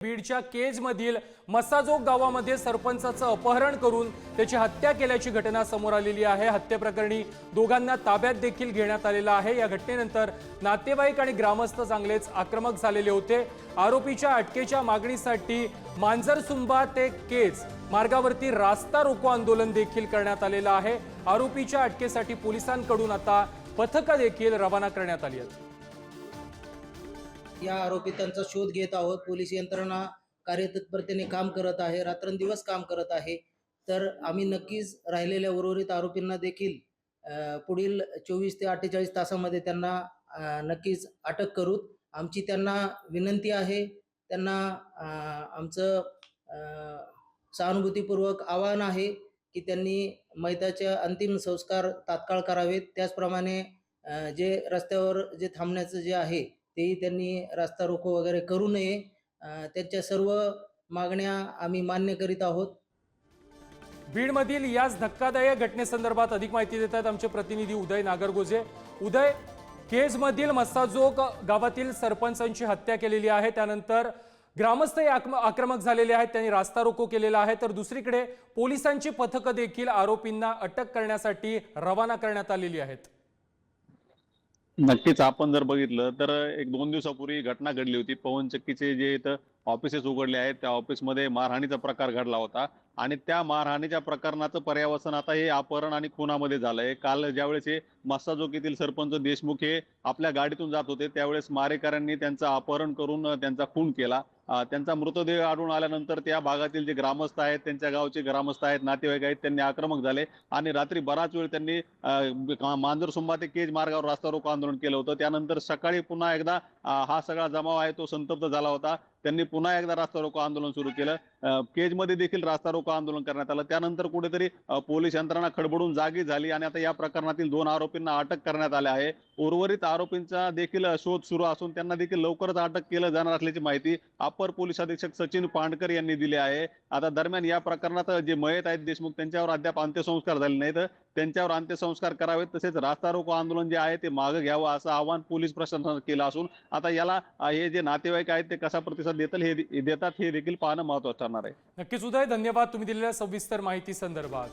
बीडच्या केजमधील मस्साजोग गावामध्ये सरपंचाचं अपहरण करून त्याची हत्या केल्याची घटना समोर आलेली आहे। हत्येप्रकरणी दोघांना ताब्यात देखील घेण्यात आलेलं आहे। या घटनेनंतर नातेवाईक आणि ग्रामस्थ चांगलेच आक्रमक झालेले होते। आरोपीच्या अटकेच्या मागणीसाठी मांजरसुंबा ते केज मार्गावरती रास्ता रोको आंदोलन देखील करण्यात आलेलं आहे। आरोपीच्या अटकेसाठी पोलिसांकडून आता पथकं देखील रवाना करण्यात आली आहेत। या आरोपितांचा शोध घेत आहोत। पोलीस यंत्रणा कार्यतत्परतेने काम करत आहे, रात्रंदिवस काम करत आहे। तर आम्ही नक्कीच राहिलेल्या उर्वरित आरोपींना देखील पुढील 24 ते 48 तासामध्ये त्यांना नक्कीच अटक करू। आमची त्यांना विनंती आहे, त्यांना आमचं सहानुभूतीपूर्वक आवाहन आहे की त्यांनी मयताचे अंतिम संस्कार तात्काळ करावेत। त्याचप्रमाणे जे रस्त्यावर जे थांबण्याचं जे आहे तेही त्यांनी रास्ता रोको वगैरे करू नये। त्यांच्या सर्व मागण्या आम्ही मान्य करीत आहोत। बीडमधील याच धक्कादायक घटनेसंदर्भात अधिक माहिती देत आहेत आमचे प्रतिनिधी उदय नागरगोजे। उदय, केजमधील मस्साजोग गावातील सरपंचांची हत्या केलेली आहे, त्यानंतर ग्रामस्थही आक्रमक झालेले आहेत, त्यांनी रास्ता रोको केलेला आहे, तर दुसरीकडे पोलिसांची पथकं देखील आरोपींना अटक करण्यासाठी रवाना करण्यात आलेली आहेत। नक्कीच आपण जर बघितलं तर एक 2 दिवसापूर्वी घटना घडली होती। पवनचक्कीचे जे इथं ऑफिसेस उघडले आहेत त्या ऑफिसमध्ये मारहाणीचा प्रकार घडला होता आणि त्या मारहाणीच्या प्रकरणाचं पर्यावसन आता हे अपहरण आणि खुनामध्ये झालंय। काल ज्यावेळेस हे मस्साजोग येथील सरपंच देशमुख हे आपल्या गाडीतून जात होते त्यावेळेस मारेकऱ्यांनी त्यांचं अपहरण करून त्यांचा खून केला। त्यांचा मृतदेह आढळून आल्यानंतर त्या भागातील जे ग्रामस्थ आहेत, त्यांच्या गावचे ग्रामस्थ आहेत, नातेवाईक आहेत, त्यांनी आक्रमक झाले आणि रात्री बराच वेळ त्यांनी मांजरसुंबा ते केज मार्गावर रास्ता रोको आंदोलन केलं होतं। त्यानंतर सकाळी पुन्हा एकदा हा सगळा जमाव आहे तो संतप्त झाला होता। त्यांनी पुन्हा एकदा रास्ता रोको आंदोलन सुरू केलं। केजमध्ये देखील रास्ता रोको आंदोलन करण्यात आलं। त्यानंतर कुठेतरी पोलीस यंत्रणा खडबडून जागी झाली आणि आता या प्रकरणातील 2 आरोपींना अटक करण्यात आले आहे। उर्वरित आरोपींचा देखील शोध सुरू असून त्यांना देखील लवकरच अटक केलं जाणार असल्याची माहिती अपर पोलीस अधीक्षक सचिन पांडकर यांनी दिली आहे। आता दरम्यान या प्रकरणात जे मयत आहेत देशमुख त्यांच्यावर अद्याप अंत्यसंस्कार झाले नाहीत, त्यांच्यावर अंत्यसंस्कार करावेत, तसेच रास्ता रोको आंदोलन जे आहे ते मागे घ्यावं असं आवाहन पोलीस प्रशासनानं केलं असून आता याला हे जे नातेवाईक आहेत ते कसा प्रतिसाद देतात हे देखील पाहणं महत्त्वाचं ठरणार आहे। नक्कीच उदय, धन्यवाद तुम्ही दिलेल्या सविस्तर माहिती संदर्भात।